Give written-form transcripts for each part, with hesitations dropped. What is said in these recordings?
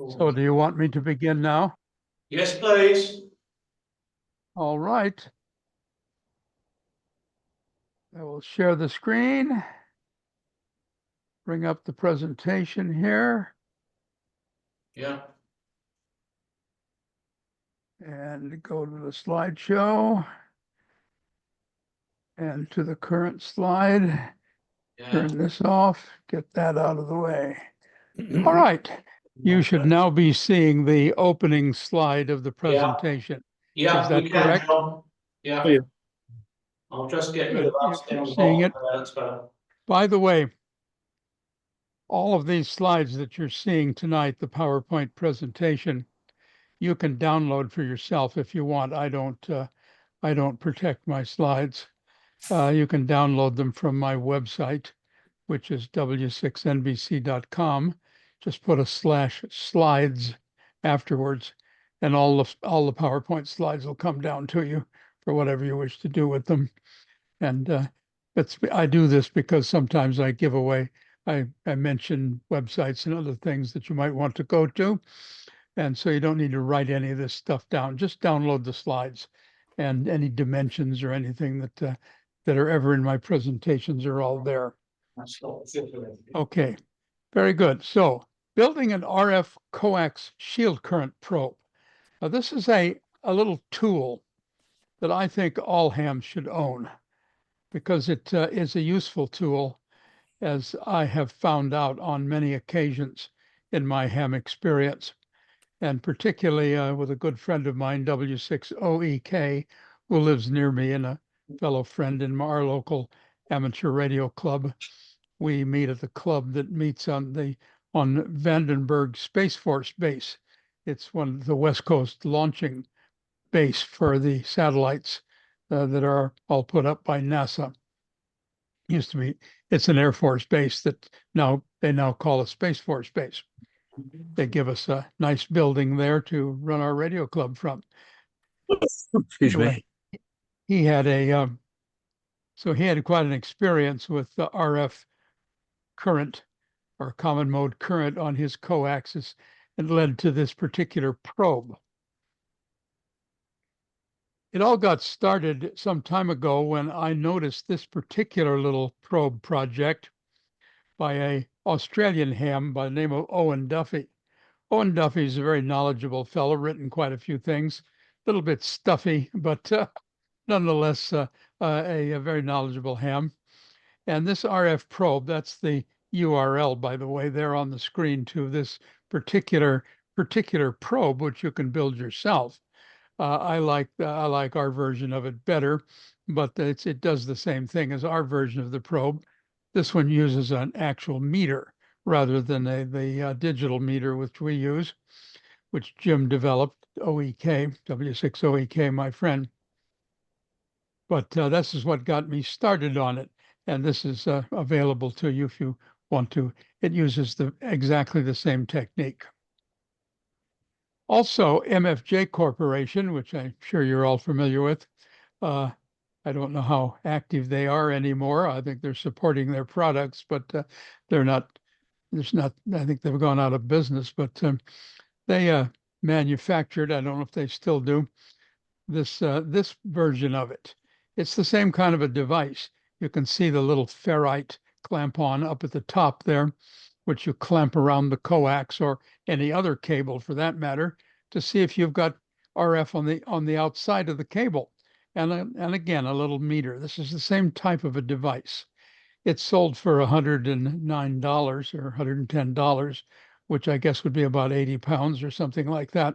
So do you want me to begin now? Yes, please. All right. I will share the screen. Bring up the presentation here Yeah. and go to the slideshow and to the current slide. Yeah. Turn this off, get that out of the way. All right. You should now be seeing the opening slide of the presentation. Yeah, Is that we can, correct? John. Yeah. Yeah. I'll just get rid Good. of that If you're down the seeing bottom. it. That's better. By the way, all of these slides that you're seeing tonight, the PowerPoint presentation, you can download for yourself if you want. I don't protect my slides. You can download them from my website, which is w6nbc.com. Just put a /slides afterwards, and all the PowerPoint slides will come down to you for whatever you wish to do with them. And I do this because sometimes I give away. I mention websites and other things that you might want to go to. And so you don't need to write any of this stuff down. Just download the slides, and any dimensions or anything that are ever in my presentations are all there. Okay, very good. So building an RF coax shield current probe. Now this is a little tool that I think all hams should own because it is a useful tool, as I have found out on many occasions in my ham experience, and particularly with a good friend of mine, W6OEK, who lives near me, and a fellow friend in our local amateur radio club. We meet at the club that meets on Vandenberg Space Force Base. It's one of the West Coast launching base for the satellites that are all put up by NASA. Used to be, it's an Air Force base that they now call a Space Force base. They give us a nice building there to run our radio club from. Excuse me. He had so he had quite an experience with the RF current or common mode current on his coaxes, and led to this particular probe. It all got started some time ago when I noticed this particular little probe project by an Australian ham by the name of Owen Duffy. Owen Duffy is a very knowledgeable fellow, written quite a few things, a little bit stuffy, but nonetheless a very knowledgeable ham. And this RF probe, that's the URL, by the way, there on the screen to this particular probe, which you can build yourself. I like our version of it better, but it does the same thing as our version of the probe. This one uses an actual meter rather than the digital meter which we use, which Jim developed, OEK, W6OEK, my friend. But this is what got me started on it, and this is available to you if you want to. It uses exactly the same technique. Also, MFJ Corporation, which I'm sure you're all familiar with. I don't know how active they are anymore. I think they're supporting their products, but they're not. There's not. I think they've gone out of business, but they manufactured. I don't know if they still do this version of it. It's the same kind of a device. You can see the little ferrite clamp on up at the top there, which you clamp around the coax or any other cable for that matter, to see if you've got RF on the outside of the cable. And again, a little meter. This is the same type of a device. It's sold for $109 or $110, which I guess would be about 80 pounds or something like that.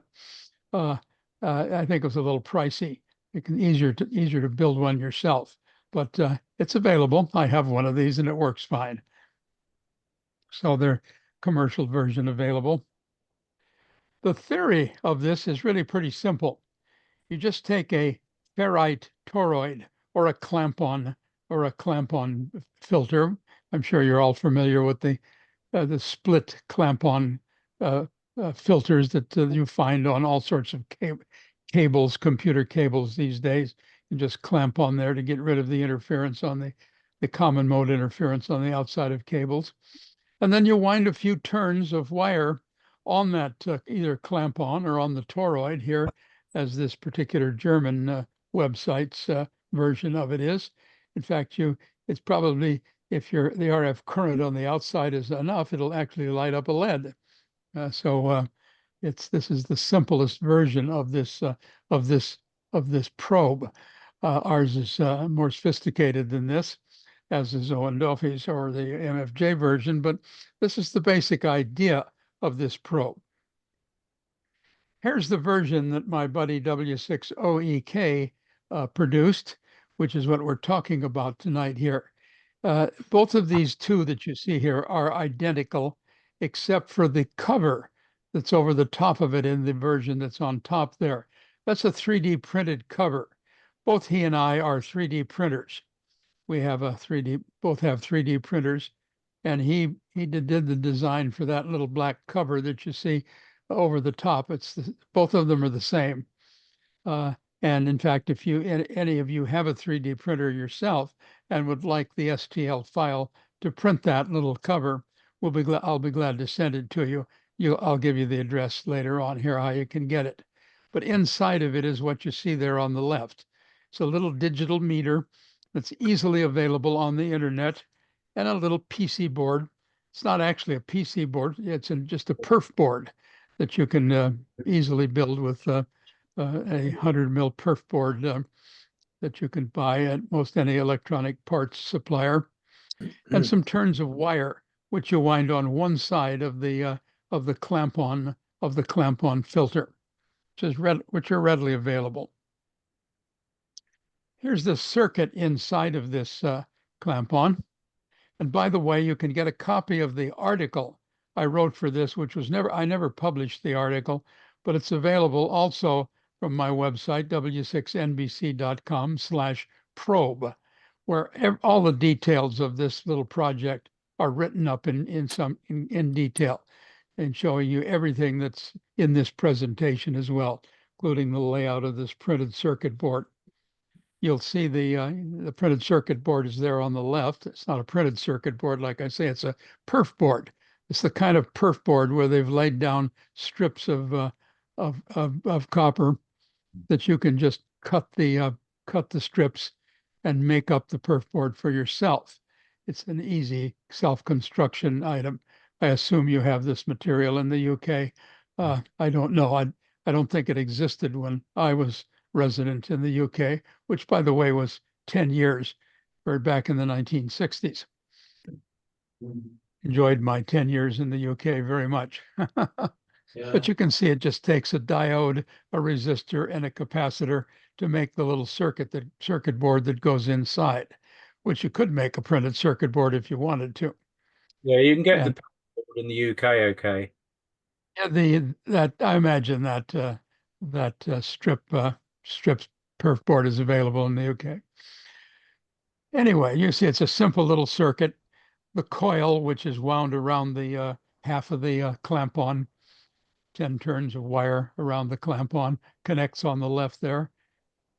I think it was a little pricey. It's easier to build one yourself, but it's available. I have one of these and it works fine. So their commercial version available. The theory of this is really pretty simple. You just take a ferrite toroid or a clamp-on filter. I'm sure you're all familiar with the split clamp-on filters that you find on all sorts of cables, computer cables these days. You just clamp on there to get rid of the interference on the common mode interference on the outside of cables. And then you wind a few turns of wire on that either clamp on or on the toroid here, as this particular German website's version of it is. In fact, it's probably, if the RF current on the outside is enough, it'll actually light up a LED. This is the simplest version of this probe. Ours is more sophisticated than this, as is Owen Duffy's or the MFJ version, but this is the basic idea of this probe. Here's the version that my buddy W6OEK produced, which is what we're talking about tonight here. Both of these two that you see here are identical, except for the cover that's over the top of it in the version that's on top there. That's a 3D printed cover. Both he and I are 3D printers. We have both have 3D printers, and he did the design for that little black cover that you see over the top. Both of them are the same. And in fact, if any of you have a 3D printer yourself and would like the STL file to print that little cover, I'll be glad to send it to you. I'll give you the address later on here, how you can get it. But inside of it is what you see there on the left. It's a little digital meter that's easily available on the internet, and a little PC board. It's not actually a PC board. It's just a perf board that you can easily build with a 100 mil perf board that you can buy at most any electronic parts supplier, and some turns of wire, which you wind on one side of the clamp-on filter, which are readily available. Here's the circuit inside of this clamp-on. And by the way, you can get a copy of the article I wrote for this, which was I never published the article, but it's available also from my website, w6nbc.com/probe, where all the details of this little project are written up in detail and showing you everything that's in this presentation as well, including the layout of this printed circuit board. You'll see the printed circuit board is there on the left. It's not a printed circuit board, like I say, it's a perf board. It's the kind of perf board where they've laid down strips of copper that you can just cut the strips and make up the perf board for yourself. It's an easy self-construction item. I assume you have this material in the UK. I don't know. I don't think it existed when I was resident in the UK, which, by the way, was 10 years, or back in the 1960s. Enjoyed my 10 years in the UK very much. Yeah. But you can see it just takes a diode, a resistor, and a capacitor to make the little circuit board that goes inside, which you could make a printed circuit board if you wanted to. Yeah, you can get And the board in the UK, okay. yeah, I imagine that strip perf board is available in the UK. Anyway, you see it's a simple little circuit. The coil, which is wound around the half of the clamp-on, 10 turns of wire around the clamp-on, connects on the left there.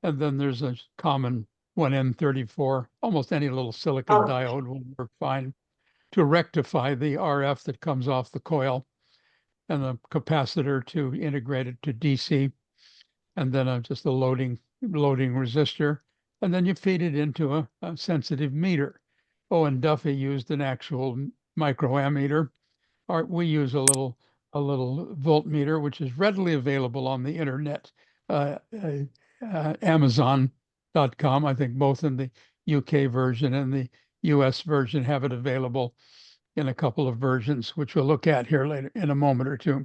And then there's a common 1N34. Almost any little silicon diode will work fine to rectify the RF that comes off the coil, and a capacitor to integrate it to DC, and then just a loading resistor, and then you feed it into a sensitive meter. Owen Duffy used an actual microammeter. We use a little voltmeter, which is readily available on the internet. Amazon.com, I think both in the UK version and the US version have it available in a couple of versions, which we'll look at here later in a moment or two.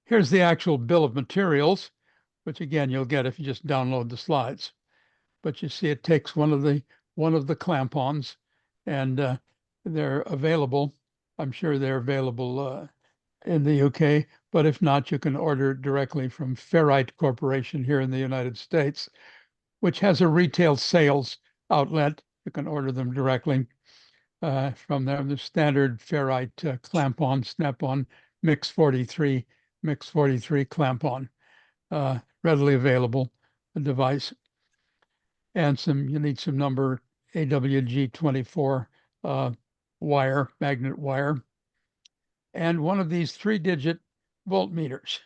Here's the actual bill of materials, which again you'll get if you just download the slides. But you see it takes one of the clamp-ons, and they're available. I'm sure they're available in the UK, but if not, you can order directly from Ferrite Corporation here in the United States, which has a retail sales outlet. You can order them directly from there. The standard Ferrite clamp-on, snap-on, mix 43 clamp-on, readily available device. And you need some number AWG24 wire, magnet wire. and one of these 3-digit voltmeters.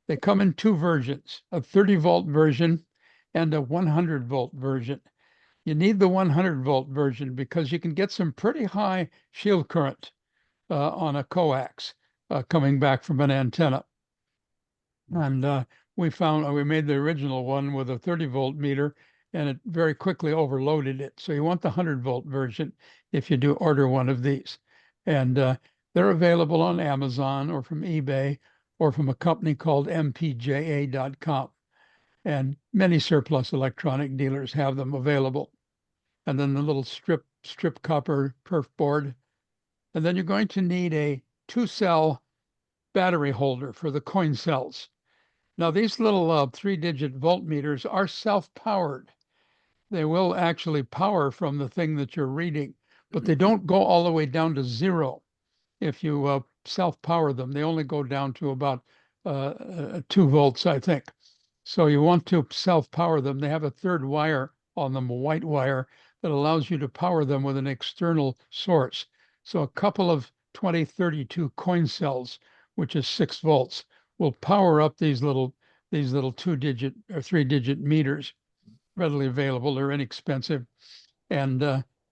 They come in two versions, a 30-volt version and a 100-volt version. You need the 100-volt version because you can get some pretty high shield current on a coax coming back from an antenna. And we made the original one with a 30-volt meter, and it very quickly overloaded it. So you want the 100-volt version if you do order one of these. And they're available on Amazon or from eBay or from a company called mpja.com. And many surplus electronic dealers have them available. And then the little strip copper perf board. And then you're going to need a 2-cell battery holder for the coin cells. Now, these little 3-digit voltmeters are self-powered. They will actually power from the thing that you're reading, but they don't go all the way down to 0 if you self-power them. They only go down to about 2 volts, I think. So you want to self-power them. They have a third wire on them, a white wire, that allows you to power them with an external source. So a couple of 2032 coin cells, which is 6 volts, will power up these little 2-digit or 3-digit meters, readily available. They're inexpensive, and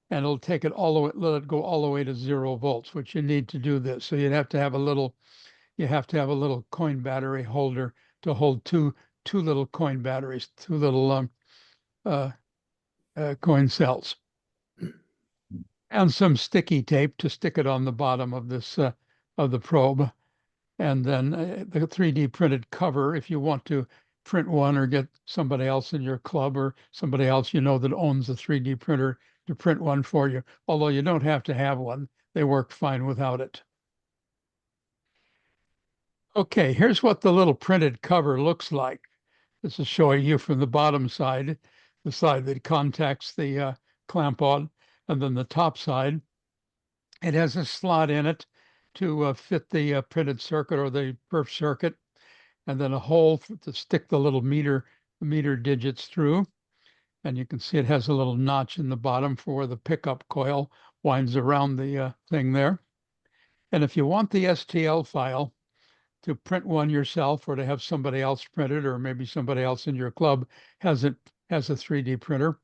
it'll take it all the way, let it go all the way to 0 volts, which you need to do this. So you have to have a little coin battery holder to hold two little coin batteries, 2 little coin cells, and some sticky tape to stick it on the bottom of this of the probe. And then the 3D printed cover, if you want to print one or get somebody else in your club or somebody else you know that owns a 3D printer to print one for you. Although you don't have to have one. They work fine without it. Okay, here's what the little printed cover looks like. This is showing you from the bottom side, the side that contacts the clamp on, and then the top side. It has a slot in it to fit the printed circuit or the perf circuit, and then a hole to stick the little meter digits through. And you can see it has a little notch in the bottom for where the pickup coil winds around the thing there. And if you want the STL file to print one yourself or to have somebody else print it, or maybe somebody else in your club has a 3D printer,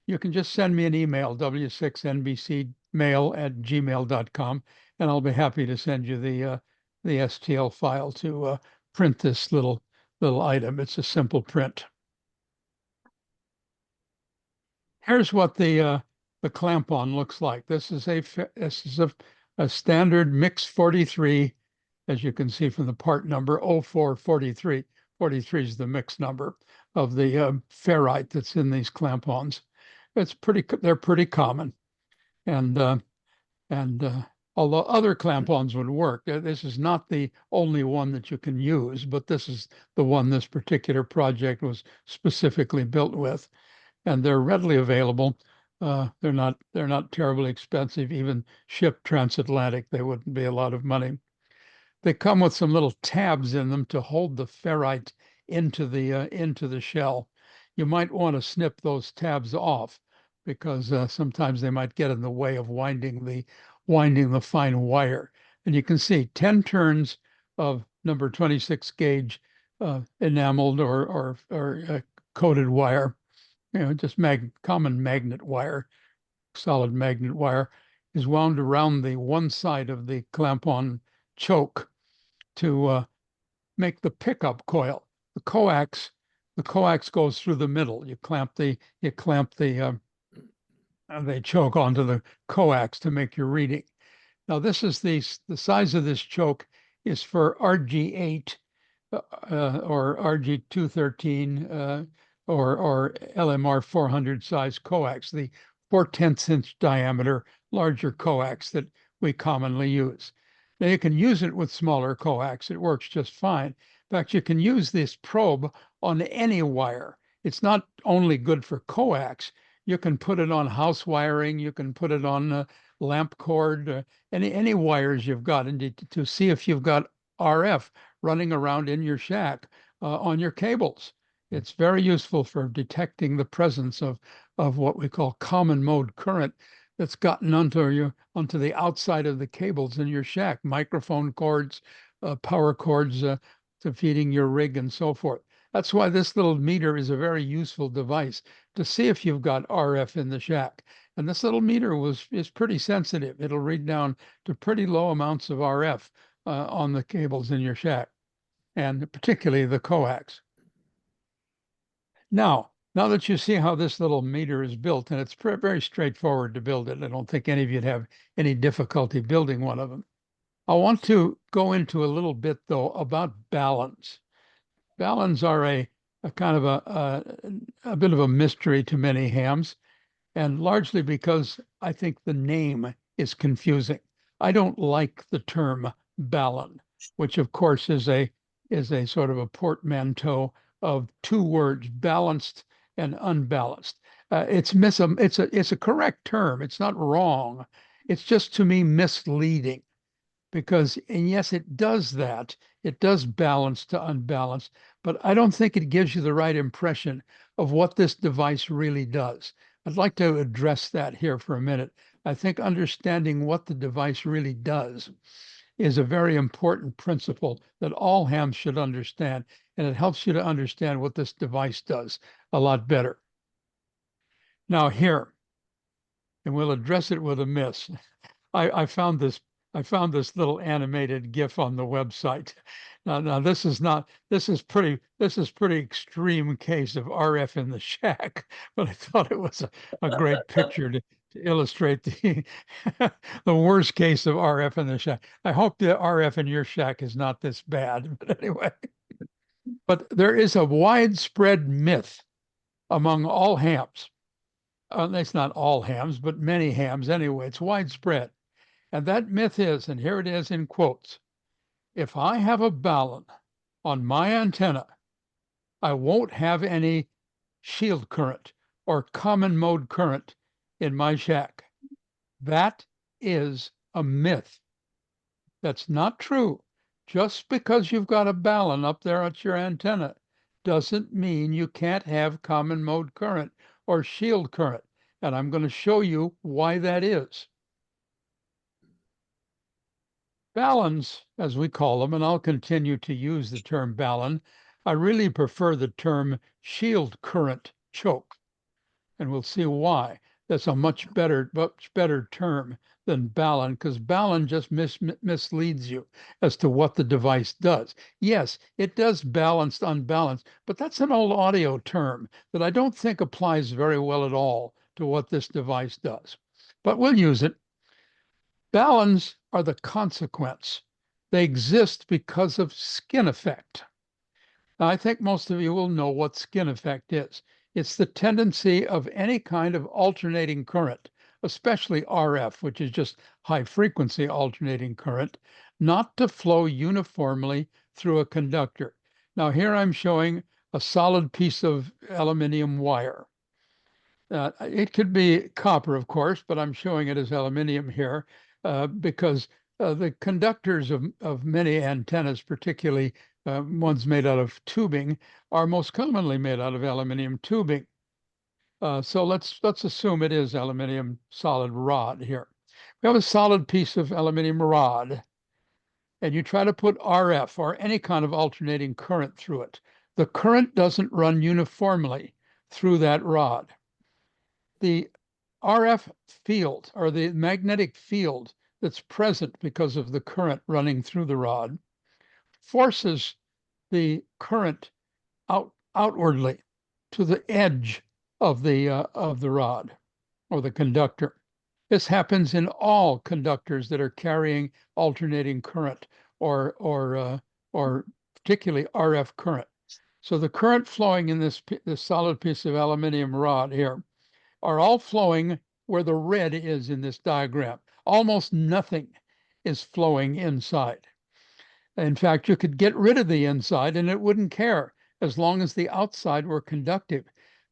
you can just send me an email, w6nbcmail@gmail.com, and I'll be happy to send you the STL file to print this little item. It's a simple print. Here's what the clamp-on looks like. This is a standard Mix 43, as you can see from the part number 0443. 43 is the mix number of the ferrite that's in these clamp-ons. They're pretty common, and although other clamp-ons would work, this is not the only one that you can use, but this is the one this particular project was specifically built with, and they're readily available. They're not terribly expensive. Even shipped transatlantic, they wouldn't be a lot of money. They come with some little tabs in them to hold the ferrite into the shell. You might want to snip those tabs off because sometimes they might get in the way of winding the fine wire. And you can see 10 turns of number 26 gauge enameled or coated wire, just common magnet wire, solid magnet wire, is wound around the one side of the clamp-on choke to make the pickup coil. The coax goes through the middle. You clamp the choke onto the coax to make your reading. Now this is the size of this choke is for RG8 or RG213 or LMR 400 size coax, the 4/10 inch diameter larger coax that we commonly use. Now you can use it with smaller coax. It works just fine. In fact, you can use this probe on any wire. It's not only good for coax. You can put it on house wiring. You can put it on lamp cord, any wires you've got, and to see if you've got RF running around in your shack on your cables. It's very useful for detecting the presence of what we call common mode current that's gotten onto the outside of the cables in your shack, microphone cords, power cords to feeding your rig and so forth. That's why this little meter is a very useful device to see if you've got RF in the shack. And this little meter is pretty sensitive. It'll read down to pretty low amounts of RF on the cables in your shack, and particularly the coax. Now that you see how this little meter is built, and it's very straightforward to build it, I don't think any of you'd have any difficulty building one of them. I want to go into a little bit, though, about baluns. Baluns are a kind of a bit of a mystery to many hams, and largely because I think the name is confusing. I don't like the term balun, which of course is a sort of a portmanteau of two words, balanced and unbalanced. It's a correct term. It's not wrong. It's just, to me, misleading because, and yes, it does that. It does balance to unbalance, but I don't think it gives you the right impression of what this device really does. I'd like to address that here for a minute. I think understanding what the device really does is a very important principle that all hams should understand, and it helps you to understand what this device does a lot better. Now here, and we'll address it with a miss. I found this little animated GIF on the website. Now this is pretty extreme case of RF in the shack, but I thought it was a great picture to illustrate the the worst case of RF in the shack. I hope the RF in your shack is not this bad, but anyway. But there is a widespread myth among all hams. It's not all hams, but many hams anyway. It's widespread. And that myth is, and here it is in quotes, if I have a balun on my antenna, I won't have any shield current or common mode current in my shack. That is a myth. That's not true. Just because you've got a balun up there at your antenna doesn't mean you can't have common mode current or shield current. And I'm going to show you why that is. Baluns, as we call them, and I'll continue to use the term balun, I really prefer the term shield current choke, and we'll see why. That's a much better term than balun, because balun just misleads you as to what the device does. Yes, it does balanced, unbalanced, but that's an old audio term that I don't think applies very well at all to what this device does. But we'll use it. Baluns are the consequence. They exist because of skin effect. Now, I think most of you will know what skin effect is. It's the tendency of any kind of alternating current, especially RF, which is just high frequency alternating current, not to flow uniformly through a conductor. Now, here I'm showing a solid piece of aluminum wire. It could be copper, of course, but I'm showing it as aluminum here because the conductors of many antennas, particularly ones made out of tubing, are most commonly made out of aluminum tubing. So let's assume it is aluminum solid rod here. We have a solid piece of aluminum rod, and you try to put RF or any kind of alternating current through it. The current doesn't run uniformly through that rod. The RF field, or the magnetic field that's present because of the current running through the rod, forces the current outwardly to the edge of the rod or the conductor. This happens in all conductors that are carrying alternating current or particularly RF current. So the current flowing in this solid piece of aluminum rod here are all flowing where the red is in this diagram. Almost nothing is flowing inside. In fact, you could get rid of the inside and it wouldn't care as long as the outside were conductive.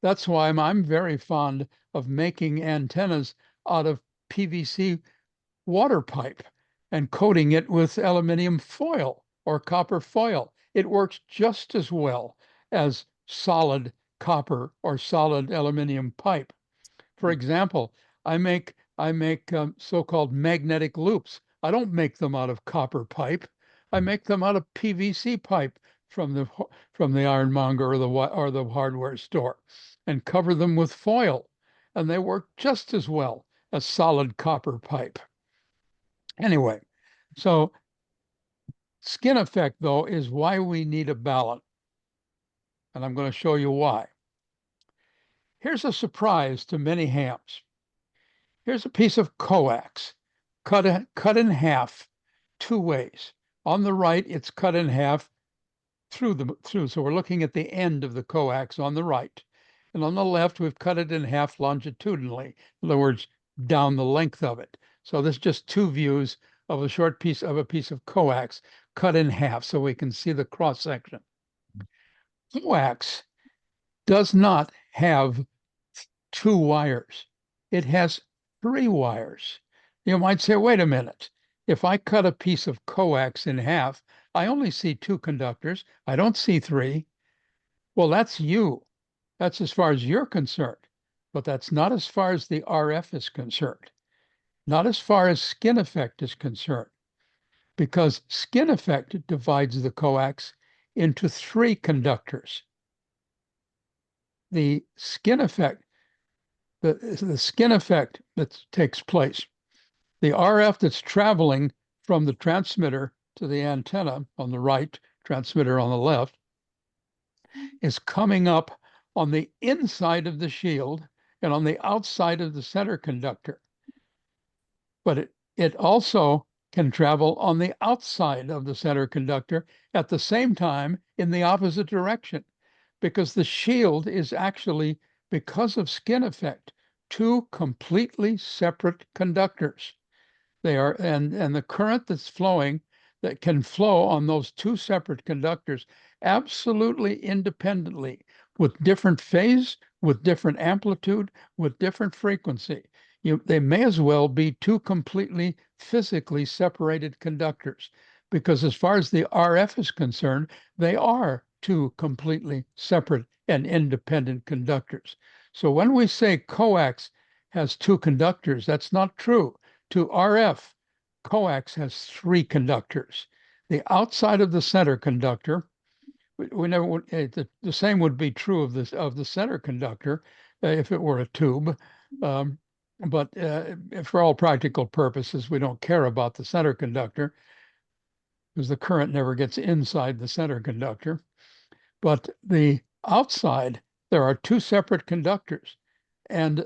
That's why I'm very fond of making antennas out of PVC water pipe and coating it with aluminum foil or copper foil. It works just as well as solid copper or solid aluminum pipe. For example, I make I make so-called magnetic loops. I don't make them out of copper pipe. I make them out of PVC pipe from the ironmonger or the hardware store, and cover them with foil, and they work just as well as solid copper pipe. Anyway, so skin effect, though, is why we need a balun, and I'm going to show you why. Here's a surprise to many hams. Here's a piece of coax cut in half two ways. On the right, it's cut in half through. So we're looking at the end of the coax on the right. And on the left, we've cut it in half longitudinally. In other words, down the length of it. So this is just two views of a short piece of coax cut in half so we can see the cross section. Coax does not have two wires. It has three wires. You might say, wait a minute. If I cut a piece of coax in half, I only see two conductors. I don't see three. Well, that's you. That's as far as you're concerned. But that's not as far as the RF is concerned. Not as far as skin effect is concerned. Because skin effect divides the coax into three conductors. The skin effect that takes place, the RF that's traveling from the transmitter to the antenna on the right, transmitter on the left, is coming up on the inside of the shield and on the outside of the center conductor. But it also can travel on the outside of the center conductor at the same time in the opposite direction, because the shield is actually, because of skin effect, two completely separate conductors. They are, and the current that's flowing that can flow on those two separate conductors absolutely independently, with different phase, with different amplitude, with different frequency. They may as well be two completely physically separated conductors, because as far as the RF is concerned, they are two completely separate and independent conductors. So when we say coax has two conductors, that's not true. To RF, coax has three conductors. The outside of the center conductor, the same would be true of the center conductor if it were a tube. But for all practical purposes, we don't care about the center conductor because the current never gets inside the center conductor. But the outside, there are two separate conductors, and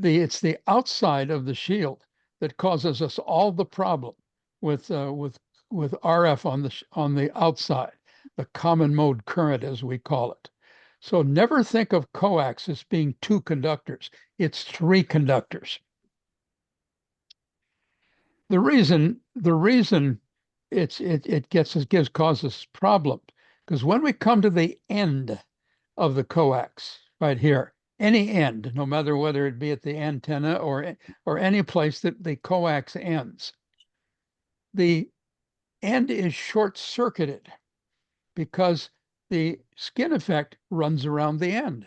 it's the outside of the shield that causes us all the problem with RF on the outside, the common mode current as we call it. So never think of coax as being two conductors. It's three conductors. The reason it causes problems, because when we come to the end of the coax right here, any end, no matter whether it be at the antenna or any place that the coax ends, the end is short-circuited because the skin effect runs around the end.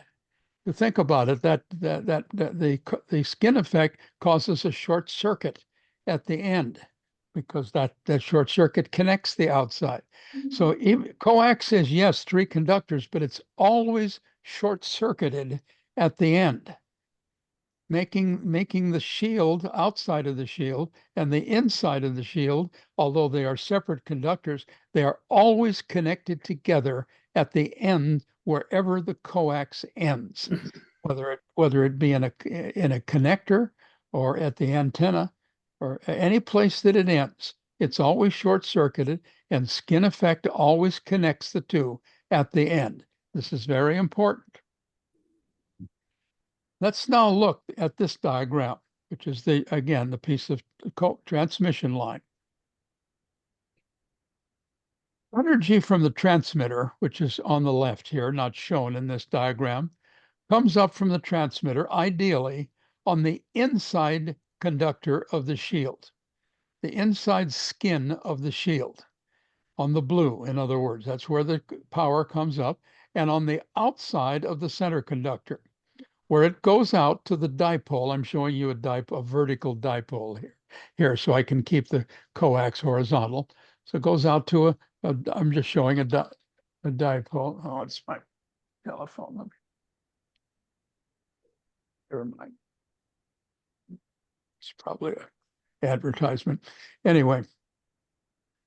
You think about it, that the skin effect causes a short circuit at the end because that short circuit connects the outside. So coax is, yes, three conductors, but it's always short-circuited at the end, making the shield, outside of the shield, and the inside of the shield, although they are separate conductors, they are always connected together at the end wherever the coax ends, whether it be in a connector or at the antenna or any place that it ends. It's always short-circuited, and skin effect always connects the two at the end. This is very important. Let's now look at this diagram, which is again the piece of transmission line. Energy from the transmitter, which is on the left here, not shown in this diagram, comes up from the transmitter, ideally on the inside conductor of the shield, the inside skin of the shield, on the blue, in other words. That's where the power comes up, and on the outside of the center conductor. where it goes out to the dipole. I'm showing you a vertical dipole here, so I can keep the coax horizontal. So it goes out to I'm just showing a dipole. Oh, it's my telephone. Never mind. It's probably an advertisement. Anyway,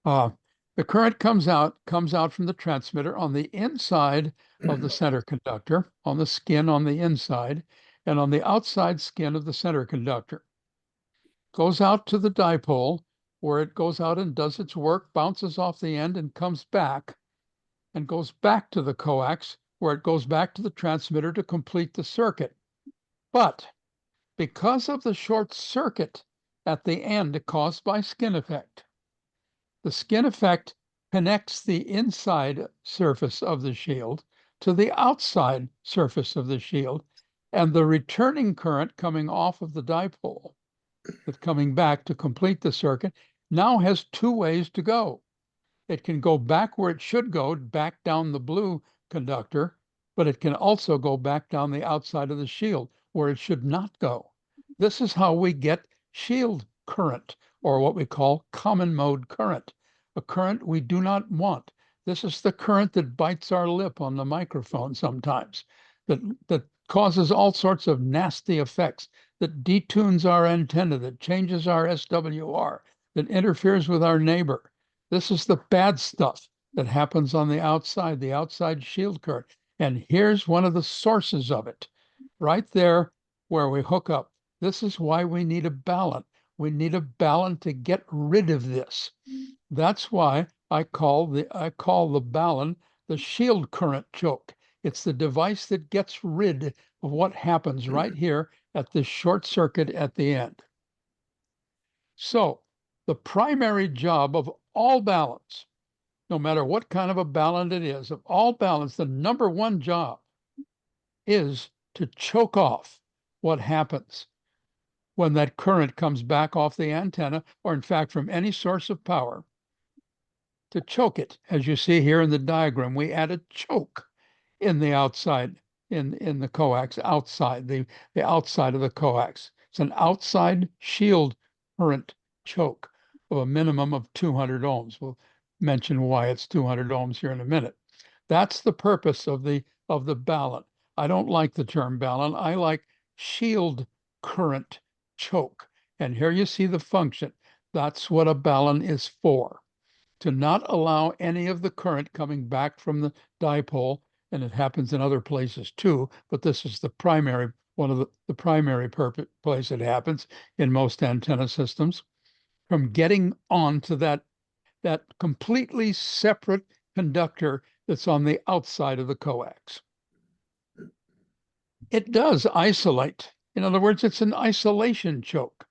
the current comes out from the transmitter on the inside of the center conductor, on the skin on the inside, and on the outside skin of the center conductor. Goes out to the dipole, where it goes out and does its work, bounces off the end and comes back, and goes back to the coax, where it goes back to the transmitter to complete the circuit. But because of the short circuit at the end caused by skin effect, the skin effect connects the inside surface of the shield to the outside surface of the shield, and the returning current coming off of the dipole, that's coming back to complete the circuit, now has two ways to go. It can go back where it should go, back down the blue conductor, but it can also go back down the outside of the shield where it should not go. This is how we get shield current, or what we call common mode current, a current we do not want. This is the current that bites our lip on the microphone sometimes, that causes all sorts of nasty effects, that detunes our antenna, that changes our SWR, that interferes with our neighbor. This is the bad stuff that happens on the outside shield current. And here's one of the sources of it, right there where we hook up. This is why we need a balun. We need a balun to get rid of this. That's why I call the balun the shield current choke. It's the device that gets rid of what happens right here at this short circuit at the end. So the primary job of all baluns, no matter what kind of a balun it is, of all baluns, the number one job is to choke off what happens when that current comes back off the antenna, or in fact from any source of power, to choke it. As you see here in the diagram, we add a choke in the outside, in the coax, outside, the outside of the coax. It's an outside shield current choke of a minimum of 200 ohms. We'll mention why it's 200 ohms here in a minute. That's the purpose of the balun. I don't like the term balun. I like shield current choke. And here you see the function. That's what a balun is for, to not allow any of the current coming back from the dipole, and it happens in other places too, but this is the primary, one of the primary place it happens in most antenna systems, from getting onto that completely separate conductor that's on the outside of the coax. It does isolate. In other words, it's an isolation choke.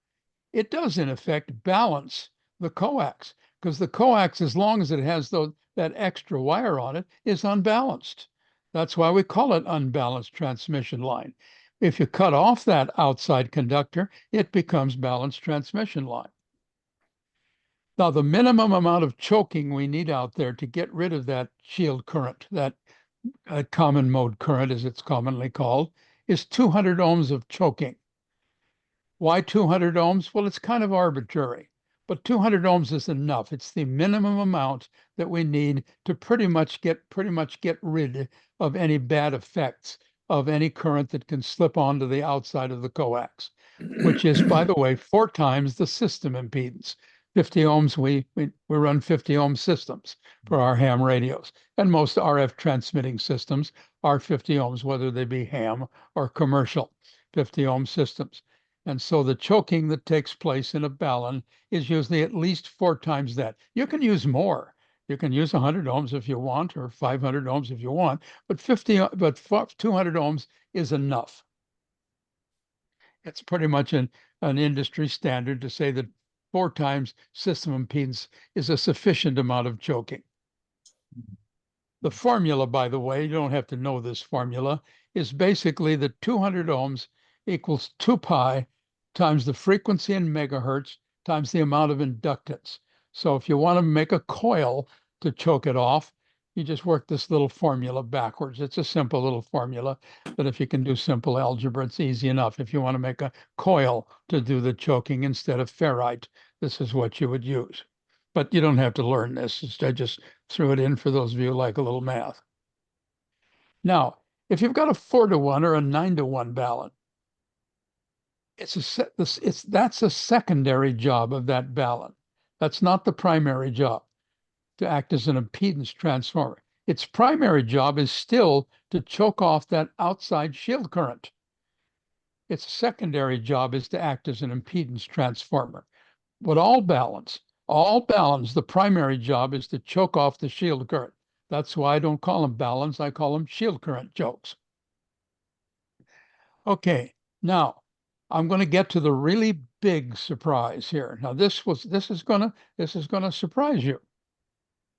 It does, in effect, balance the coax, because the coax, as long as it has that extra wire on it, is unbalanced. That's why we call it unbalanced transmission line. If you cut off that outside conductor, it becomes balanced transmission line. Now, the minimum amount of choking we need out there to get rid of that shield current, that common mode current, as it's commonly called, is 200 ohms of choking. Why 200 ohms? Well, it's kind of arbitrary, but 200 ohms is enough. It's the minimum amount that we need to pretty much get rid of any bad effects of any current that can slip onto the outside of the coax, which is, by the way, 4 times the system impedance. 50 ohms, we run 50 ohm systems for our ham radios, and most RF transmitting systems are 50 ohms, whether they be ham or commercial 50 ohm systems. And so the choking that takes place in a balun is usually at least 4 times that. You can use more. You can use 100 ohms if you want, or 500 ohms if you want, but 200 ohms is enough. It's pretty much an industry standard to say that 4 times system impedance is a sufficient amount of choking. The formula, by the way, you don't have to know this formula, is basically that 200 ohms equals 2 pi times the frequency in megahertz times the amount of inductance. So if you want to make a coil to choke it off, you just work this little formula backwards. It's a simple little formula that if you can do simple algebra, it's easy enough. If you want to make a coil to do the choking instead of ferrite, this is what you would use. But you don't have to learn this. I just threw it in for those of you who like a little math. Now, if you've got a 4-to-1 or a 9-to-1 balun, that's a secondary job of that balun. That's not the primary job, to act as an impedance transformer. Its primary job is still to choke off that outside shield current. Its secondary job is to act as an impedance transformer. But all baluns, the primary job is to choke off the shield current. That's why I don't call them baluns, I call them shield current chokes. Okay, now I'm going to get to the really big surprise here. Now this is going to surprise you.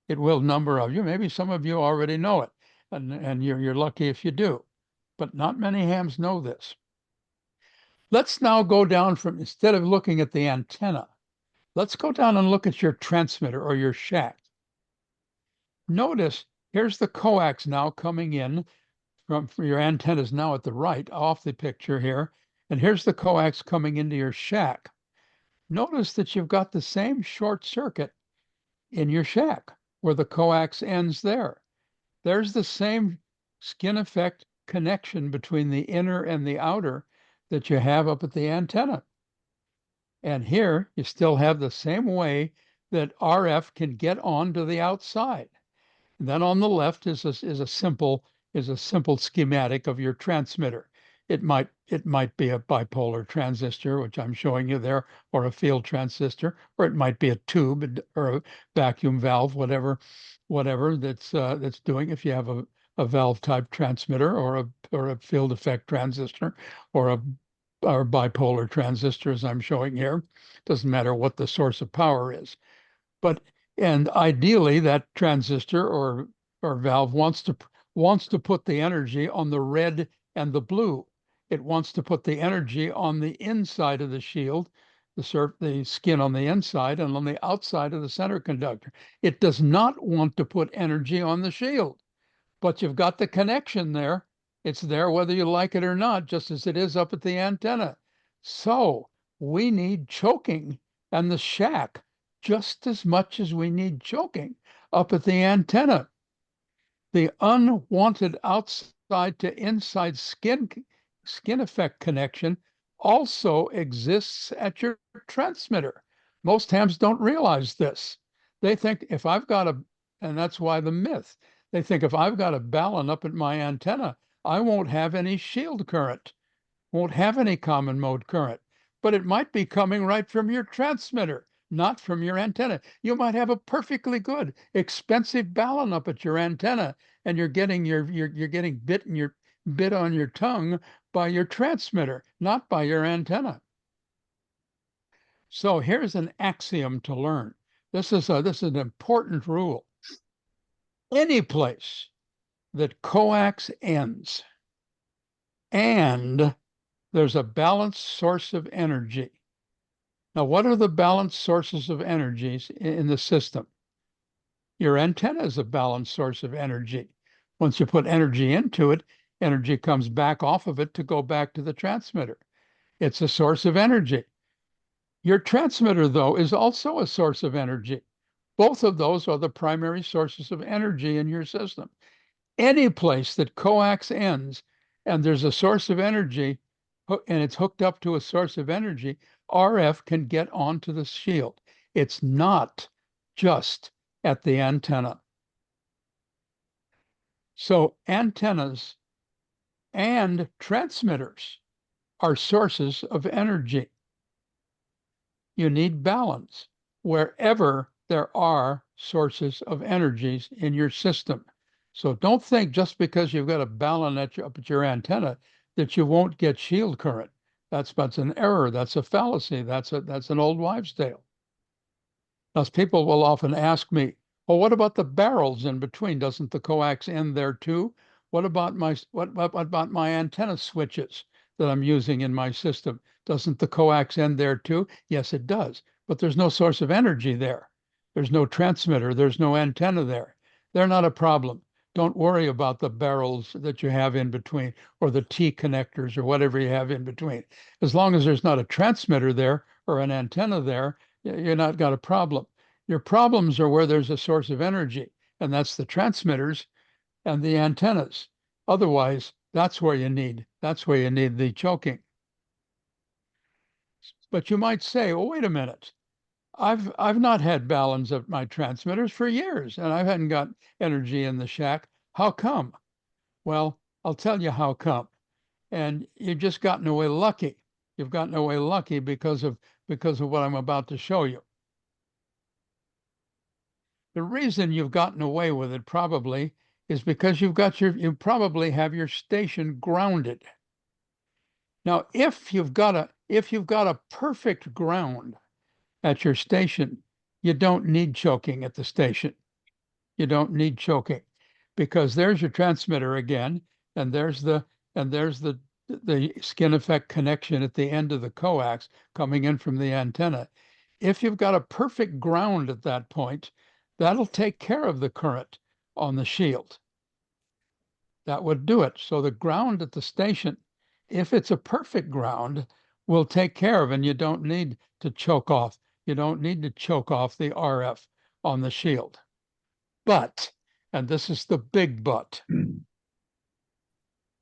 It will a number of you. Maybe some of you already know it, and you're lucky if you do. But not many hams know this. Let's now go down from, instead of looking at the antenna, let's go down and look at your transmitter or your shack. Notice here's the coax now coming in from your antennas now at the right off the picture here. And here's the coax coming into your shack. Notice that you've got the same short circuit in your shack where the coax ends there. There's the same skin effect connection between the inner and the outer that you have up at the antenna. And here you still have the same way that RF can get onto the outside. And then on the left is a simple schematic of your transmitter. It might be a bipolar transistor, which I'm showing you there, or a field transistor, or it might be a tube or a vacuum valve, whatever that's doing. If you have a valve type transmitter or a field effect transistor or a bipolar transistor, as I'm showing here, doesn't matter what the source of power is. And ideally, that transistor or valve wants to put the energy on the red and the blue. It wants to put the energy on the inside of the shield, the skin on the inside, and on the outside of the center conductor. It does not want to put energy on the shield, but you've got the connection there. It's there whether you like it or not, just as it is up at the antenna. So we need choking and the shack just as much as we need choking up at the antenna. The unwanted outside to inside skin effect connection also exists at your transmitter. Most hams don't realize this. They think if I've got and that's why the myth, they think if I've got a balun up at my antenna, I won't have any shield current, won't have any common mode current, but it might be coming right from your transmitter, not from your antenna. You might have a perfectly good, expensive balun up at your antenna, and you're getting bit on your tongue by your transmitter, not by your antenna. So here's an axiom to learn. This is an important rule. Any place that coax ends and there's a balanced source of energy. Now, what are the balanced sources of energies in the system? Your antenna is a balanced source of energy. Once you put energy into it, energy comes back off of it to go back to the transmitter. It's a source of energy. Your transmitter, though, is also a source of energy. Both of those are the primary sources of energy in your system. Any place that coax ends and there's a source of energy and it's hooked up to a source of energy, RF can get onto the shield. It's not just at the antenna. So antennas and transmitters are sources of energy. You need balance wherever there are sources of energies in your system. So don't think just because you've got a balun up at your antenna that you won't get shield current. That's an error. That's a fallacy. That's an old wives' tale. Now, people will often ask me, well, what about the barrels in between? Doesn't the coax end there too? What about my antenna switches that I'm using in my system? Doesn't the coax end there too? Yes, it does. But there's no source of energy there. There's no transmitter. There's no antenna there. They're not a problem. Don't worry about the barrels that you have in between or the T connectors or whatever you have in between. As long as there's not a transmitter there or an antenna there, you're not got a problem. Your problems are where there's a source of energy, and that's the transmitters and the antennas. Otherwise, that's where you need the choking. But you might say, well, wait a minute. I've not had baluns of my transmitters for years, and I haven't got energy in the shack. How come? Well, I'll tell you how come. And you've just gotten away lucky. You've gotten away lucky because of what I'm about to show you. The reason you've gotten away with it probably is because you probably have your station grounded. Now, if you've got a perfect ground at your station, you don't need choking at the station. You don't need choking because there's your transmitter again, and there's the skin effect connection at the end of the coax coming in from the antenna. If you've got a perfect ground at that point, that'll take care of the current on the shield. That would do it. So the ground at the station, if it's a perfect ground, will take care of, and you don't need to choke off. You don't need to choke off the RF on the shield. But, and this is the big but,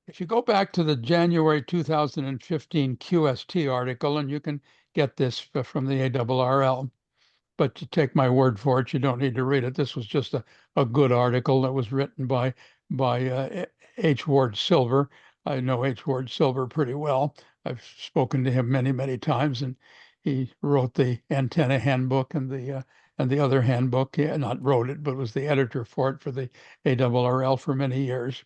if you go back to the January 2015 QST article, and you can get this from the ARRL, but you take my word for it, you don't need to read it. This was just a good article that was written by H. Ward Silver. I know H. Ward Silver pretty well. I've spoken to him many, many times, and he wrote the antenna handbook and the other handbook. He not wrote it, but was the editor for it for the ARRL for many years.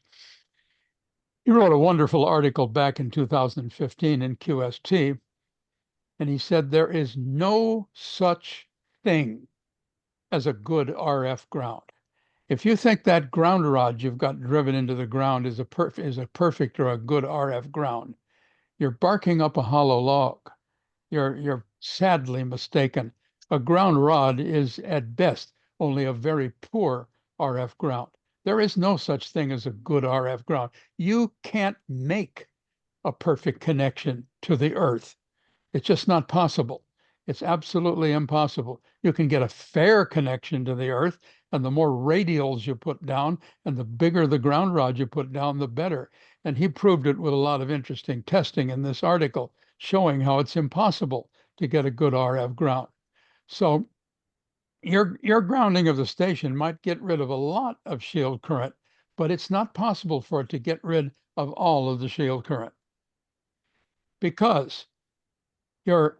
He wrote a wonderful article back in 2015 in QST, and he said there is no such thing as a good RF ground. If you think that ground rod you've got driven into the ground is a perfect or a good RF ground, you're barking up a hollow log. You're sadly mistaken. A ground rod is at best only a very poor RF ground. There is no such thing as a good RF ground. You can't make a perfect connection to the earth. It's just not possible. It's absolutely impossible. You can get a fair connection to the earth, and the more radials you put down and the bigger the ground rod you put down, the better. And he proved it with a lot of interesting testing in this article, showing how it's impossible to get a good RF ground. So your grounding of the station might get rid of a lot of shield current, but it's not possible for it to get rid of all of the shield current because your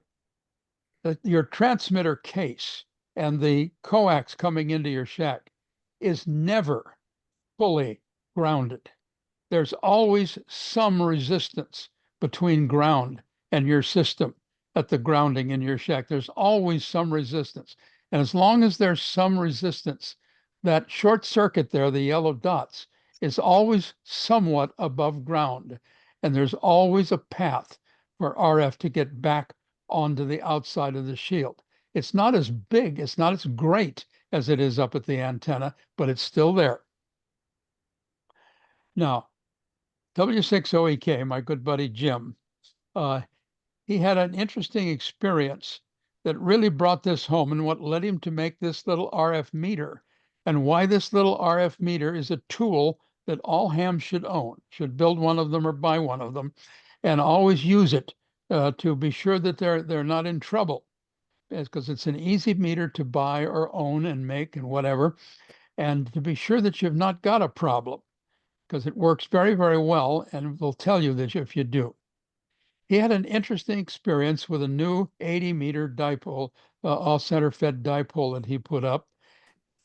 transmitter case and the coax coming into your shack is never fully grounded. There's always some resistance between ground and your system at the grounding in your shack. There's always some resistance. And as long as there's some resistance, that short circuit there, the yellow dots, is always somewhat above ground. And there's always a path for RF to get back onto the outside of the shield. It's not as big, it's not as great as it is up at the antenna, but it's still there. Now, W6OEK, my good buddy Jim, he had an interesting experience that really brought this home and what led him to make this little RF meter and why this little RF meter is a tool that all hams should own, should build one of them or buy one of them, and always use it to be sure that they're not in trouble, because it's an easy meter to buy or own and make and whatever, and to be sure that you've not got a problem, because it works very, very well and will tell you that if you do. He had an interesting experience with a new 80-meter dipole, off-center fed dipole that he put up.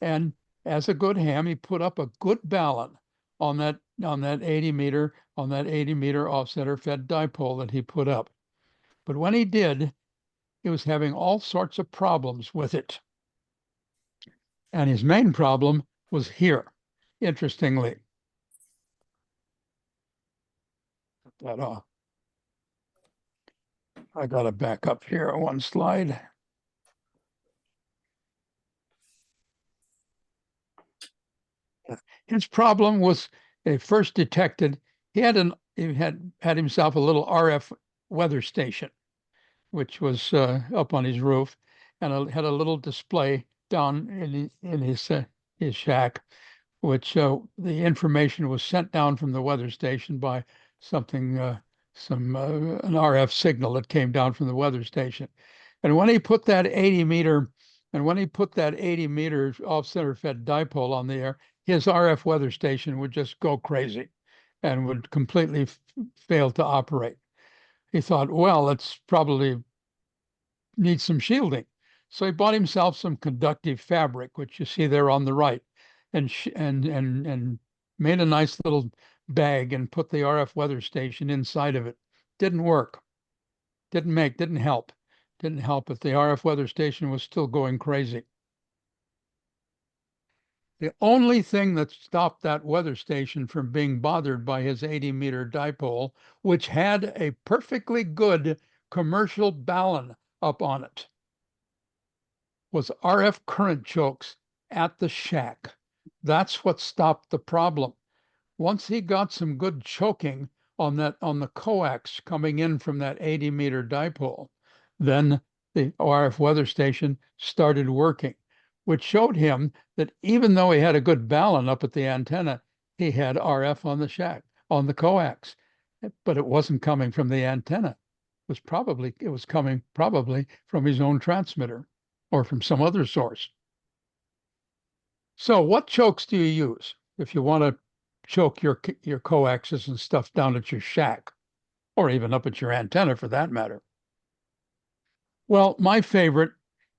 And as a good ham, he put up a good balun on that 80-meter off-center fed dipole that he put up. But when he did, he was having all sorts of problems with it. And his main problem was here, interestingly. Put that off. I got to back up here one slide. his problem was first detected. He had himself a little RF weather station, which was up on his roof, and had a little display down in his shack, which the information was sent down from the weather station by something, an RF signal that came down from the weather station. And when he put that 80 meter, off-center fed dipole on the air, his RF weather station would just go crazy and would completely fail to operate. He thought, well, it's probably needs some shielding. So he bought himself some conductive fabric, which you see there on the right, and made a nice little bag and put the RF weather station inside of it. Didn't work. Didn't help. Didn't help if the RF weather station was still going crazy. The only thing that stopped that weather station from being bothered by his 80-meter dipole, which had a perfectly good commercial balun up on it, was RF current chokes at the shack. That's what stopped the problem. Once he got some good choking on the coax coming in from that 80-meter dipole, then the RF weather station started working, which showed him that even though he had a good balun up at the antenna, he had RF on the shack, on the coax, but it wasn't coming from the antenna. It was coming probably from his own transmitter or from some other source. So what chokes do you use if you want to choke your coaxes and stuff down at your shack, or even up at your antenna for that matter? Well, my favorite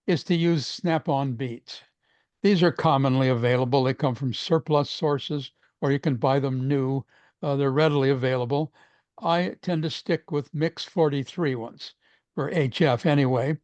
is to use snap-on beads. These are commonly available. They come from surplus sources, or you can buy them new. They're readily available. I tend to stick with Mix 43 ones for HF anyway,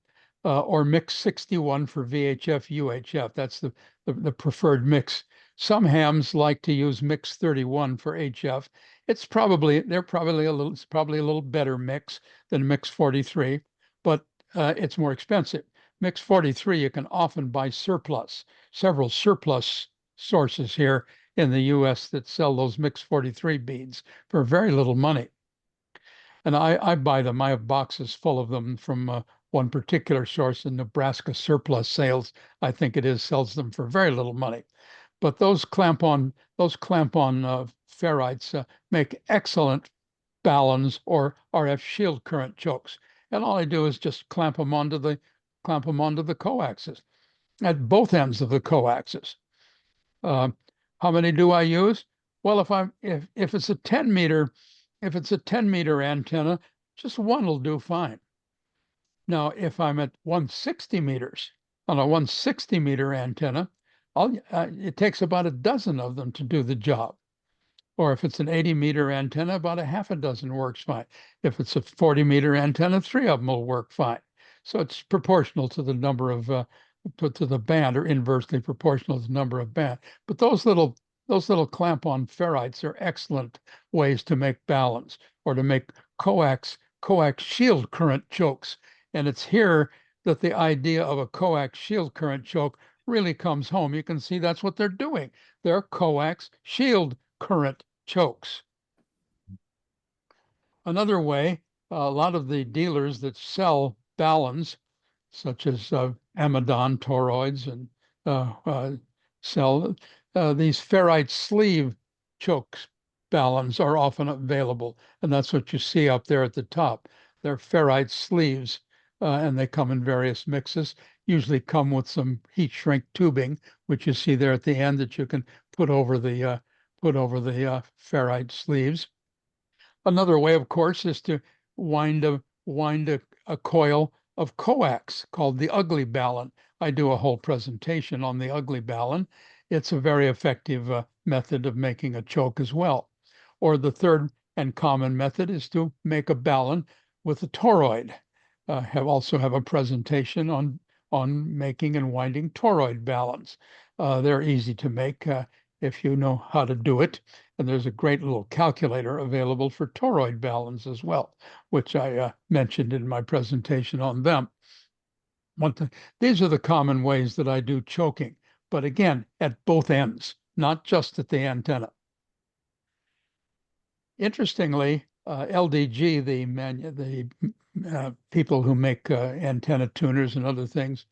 or Mix 61 for VHF, UHF. That's the preferred mix. Some hams like to use Mix 31 for HF. It's probably a little better mix than Mix 43, but it's more expensive. Mix 43 you can often buy several surplus sources here in the US that sell those Mix 43 beads for very little money. And I buy them. I have boxes full of them from one particular source in Nebraska Surplus Sales, I think it is, sells them for very little money. But those clamp-on ferrites make excellent baluns or RF shield current chokes. And all I do is just clamp them onto the coaxes at both ends of the coaxes. How many do I use? Well, if it's a 10-meter antenna, just one will do fine. Now, if I'm at 160 meters on a 160-meter antenna, it takes about a dozen of them to do the job. Or if it's an 80-meter antenna, about a half a dozen works fine. If it's a 40-meter antenna, 3 of them will work fine. So it's proportional to the number of to the band, or inversely proportional to the number of band. But those little clamp-on ferrites are excellent ways to make baluns or to make coax shield current chokes. And it's here that the idea of a coax shield current choke really comes home. You can see that's what they're doing. They're coax shield current chokes. Another way, a lot of the dealers that sell baluns, such as Amadon toroids, and sell these ferrite sleeve chokes baluns are often available, and that's what you see up there at the top. They're ferrite sleeves, and they come in various mixes. Usually come with some heat shrink tubing, which you see there at the end that you can put over the ferrite sleeves. Another way, of course, is to wind a coil of coax called the ugly balun. I do a whole presentation on the ugly balun. It's a very effective method of making a choke as well. Or the third and common method is to make a balun with a toroid. Also have a presentation on making and winding toroid baluns. They're easy to make if you know how to do it. And there's a great little calculator available for toroid baluns as well, which I mentioned in my presentation on them. These are the common ways that I do choking, but again, at both ends, not just at the antenna. Interestingly, LDG, the people who make antenna tuners and other things,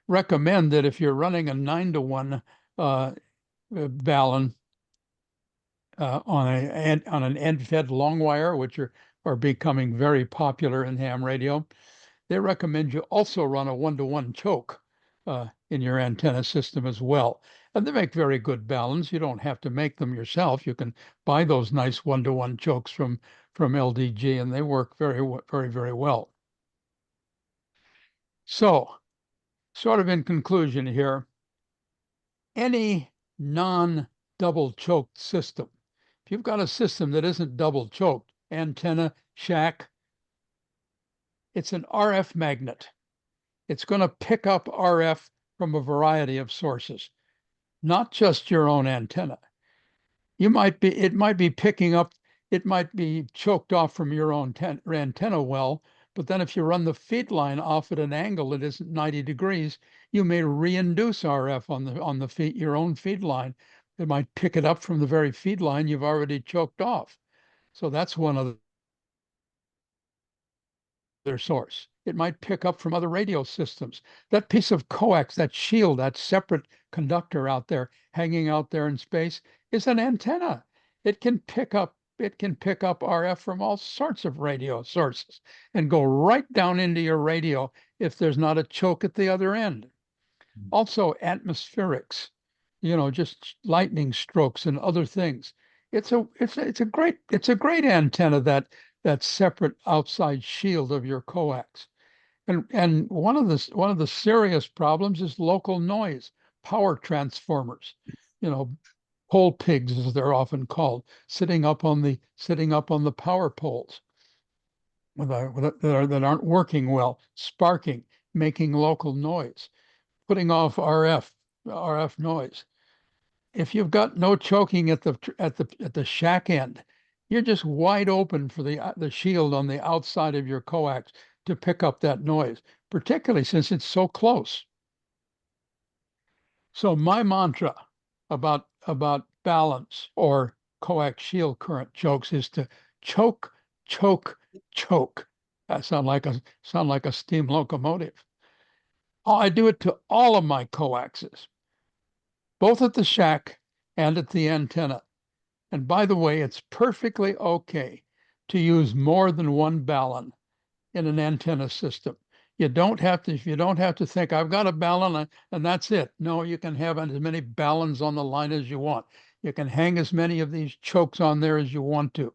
recommend that if you're running a 9-to-1 balun on an end-fed long wire, which are becoming very popular in ham radio, they recommend you also run a 1-to-1 choke in your antenna system as well. And they make very good baluns. You don't have to make them yourself. You can buy those nice 1-to-1 chokes from LDG, and they work very, very, very well. So, sort of in conclusion here, any non-double choked system, if you've got a system that isn't double choked, antenna, shack, it's an RF magnet. It's going to pick up RF from a variety of sources, not just your own antenna. It might be picking up, it might be choked off from your own antenna well, but then if you run the feed line off at an angle that isn't 90 degrees, you may reinduce RF on the feed, your own feed line. It might pick it up from the very feed line you've already choked off. So that's one of their source. It might pick up from other radio systems. That piece of coax, that shield, that separate conductor out there, hanging out there in space, is an antenna. It can pick up RF from all sorts of radio sources and go right down into your radio if there's not a choke at the other end. Also atmospherics, just lightning strokes and other things. It's a great antenna, that separate outside shield of your coax. And one of the serious problems is local noise, power transformers, pole pigs, as they're often called, sitting up on the power poles that aren't working well, sparking, making local noise, putting off RF noise. If you've got no choking at the shack end, you're just wide open for the shield on the outside of your coax to pick up that noise, particularly since it's so close. So my mantra about balance or coax shield current chokes is to choke, choke, choke. That sound like a steam locomotive. I do it to all of my coaxes, both at the shack and at the antenna. And by the way, it's perfectly okay to use more than one balun in an antenna system. You don't have to think, I've got a balun and that's it. No, you can have as many baluns on the line as you want. You can hang as many of these chokes on there as you want to.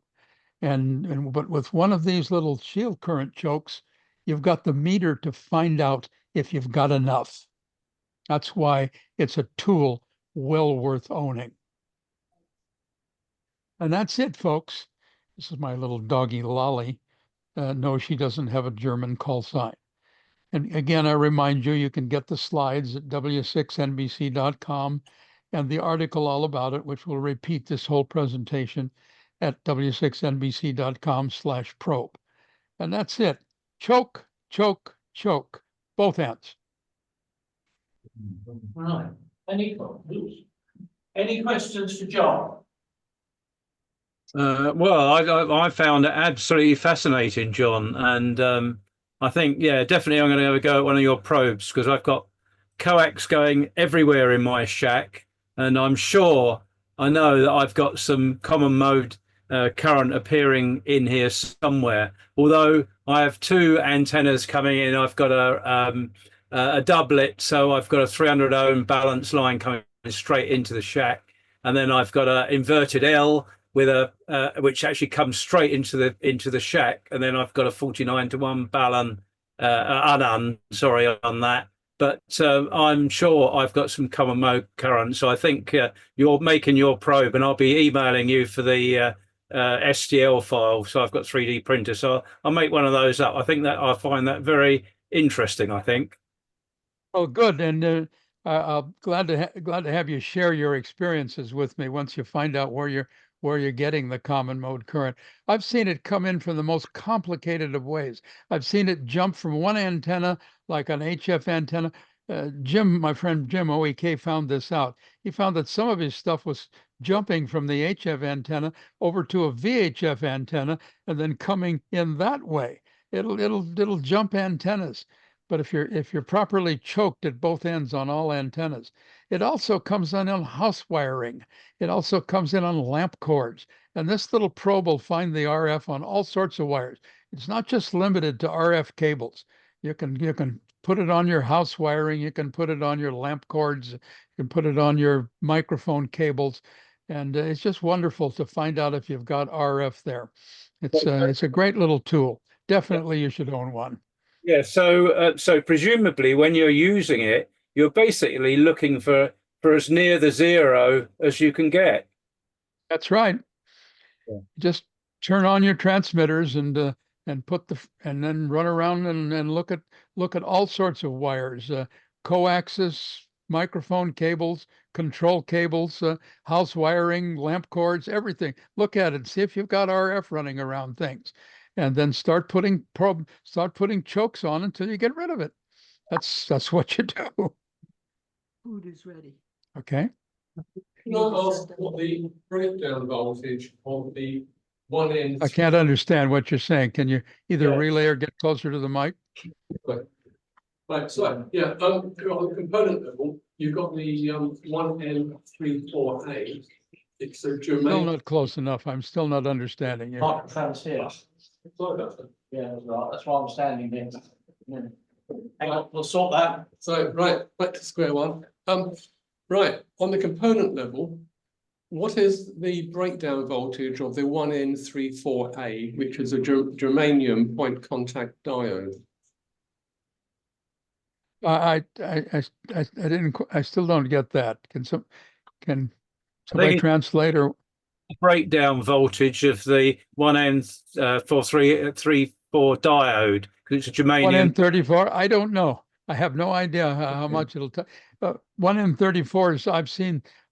But with one of these little shield current chokes, you've got the meter to find out if you've got enough. That's why it's a tool well worth owning. And that's it, folks. This is my little doggy Lolly. No, she doesn't have a German call sign. And again, I remind you, you can get the slides at w6nbc.com and the article all about it, which will repeat this whole presentation at w6nbc.com/probe. And that's it. Choke, choke, choke, both ends. Right. Any questions for John? Well, I found it absolutely fascinating, John, and I think, yeah, definitely I'm going to have a go at one of your probes because I've got coax going everywhere in my shack, and I'm sure I know that I've got some common mode current appearing in here somewhere. Although I have two antennas coming in, I've got a doublet, so I've got a 300 ohm balance line coming straight into the shack, and then I've got an inverted L with which actually comes straight into the shack, and then I've got a 49-to-1 balun on that. But I'm sure I've got some common mode current, so I think you're making your probe, and I'll be emailing you for the STL file. So I've got 3D printer, so I'll make one of those up. I think that I find that very interesting. I think. Oh, good, and I'm glad to have you share your experiences with me once you find out where you're getting the common mode current. I've seen it come in from the most complicated of ways. I've seen it jump from one antenna, like an HF antenna, Jim, my friend Jim OEK found this out. He found that some of his stuff was jumping from the HF antenna over to a VHF antenna and then coming in that way. It'll jump antennas. But if you're properly choked at both ends on all antennas, it also comes in on house wiring. It also comes in on lamp cords. And this little probe will find the RF on all sorts of wires. It's not just limited to RF cables. You can put it on your house wiring. You can put it on your lamp cords. You can put it on your microphone cables. And it's just wonderful to find out if you've got RF there. It's a great little tool. Definitely you should own one. Yeah, so presumably when you're using it, you're basically looking for as near the zero as you can get. That's right. Yeah. Just turn on your transmitters and then run around and look at all sorts of wires, coaxes, microphone cables, control cables, house wiring, lamp cords, everything. Look at it, see if you've got RF running around things, and then start putting chokes on until you get rid of it. That's what you do. Food is ready. Okay. Can I ask what the breakdown voltage of the one end? I can't understand what you're saying. Can you either Yeah. relay or get closer to the mic? Right, so, yeah, on the component level, you've got the 1N34A. It's a Still germane. not close enough. I'm still not understanding you. Microphone's here. Sorry about that. Yeah, that's right. That's why I'm standing here. Yeah. Hang on, we'll sort that. So, right, back to square one. Right, on the component level, what is the breakdown voltage of the 1N34A, which is a germanium point contact diode? I didn't. I still don't get that. Can somebody it's- translate or? Breakdown voltage of the 1N4334 diode, because it's a germanium. 1N34? I don't know. I have no idea how much it'll take. 1N34s.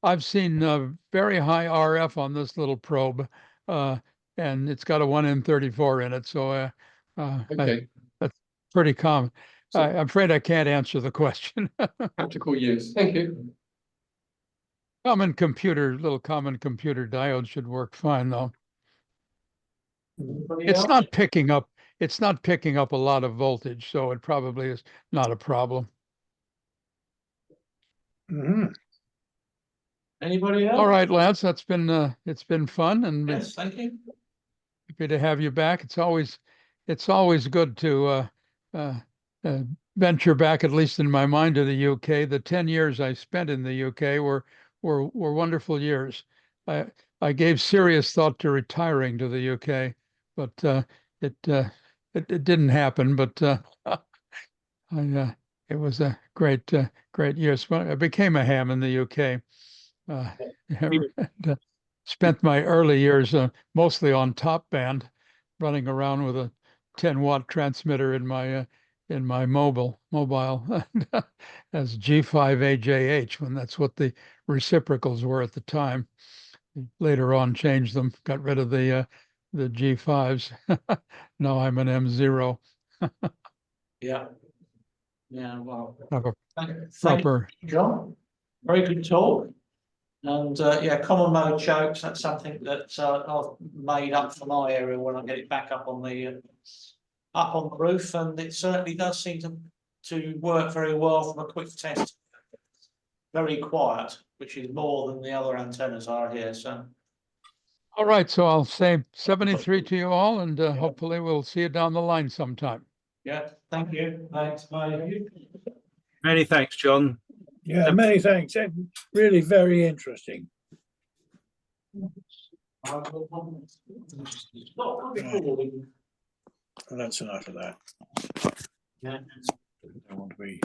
I've seen very high RF on this little probe, and it's got a 1N34 in it. So Okay, that's pretty common. So- I'm afraid I can't answer the question. practical use. Thank you. Little common computer diode should work fine though. Anybody It's else? not picking up a lot of voltage, so it probably is not a problem. Anybody else? All right, Lance, it's been fun and Yes, thank you. happy to have you back. It's always good to venture back, at least in my mind, to the UK. The 10 years I spent in the UK were wonderful years. I gave serious thought to retiring to the UK, but it didn't happen. But it was a great years. I became a ham in the UK. And, spent my early years mostly on top band, running around with a 10-watt transmitter in my mobile as G5AJH, when that's what the reciprocals were at the time. Later on changed them, got rid of the G5s. Now I'm an M0. Yeah. Yeah, well, Have a thank you, proper. John. Very good talk. And yeah, common mode chokes, that's something that I've made up for my area when I get it back up on the roof, and it certainly does seem to work very well from a quick test. Very quiet, which is more than the other antennas are here. So All right, so I'll say 73 to you all, and hopefully we'll see you down the line sometime. yeah, thank you. Thanks, bye. Many thanks, John. Yeah, many thanks. Really very interesting. Well, that's enough of that. Yeah. I don't want to be.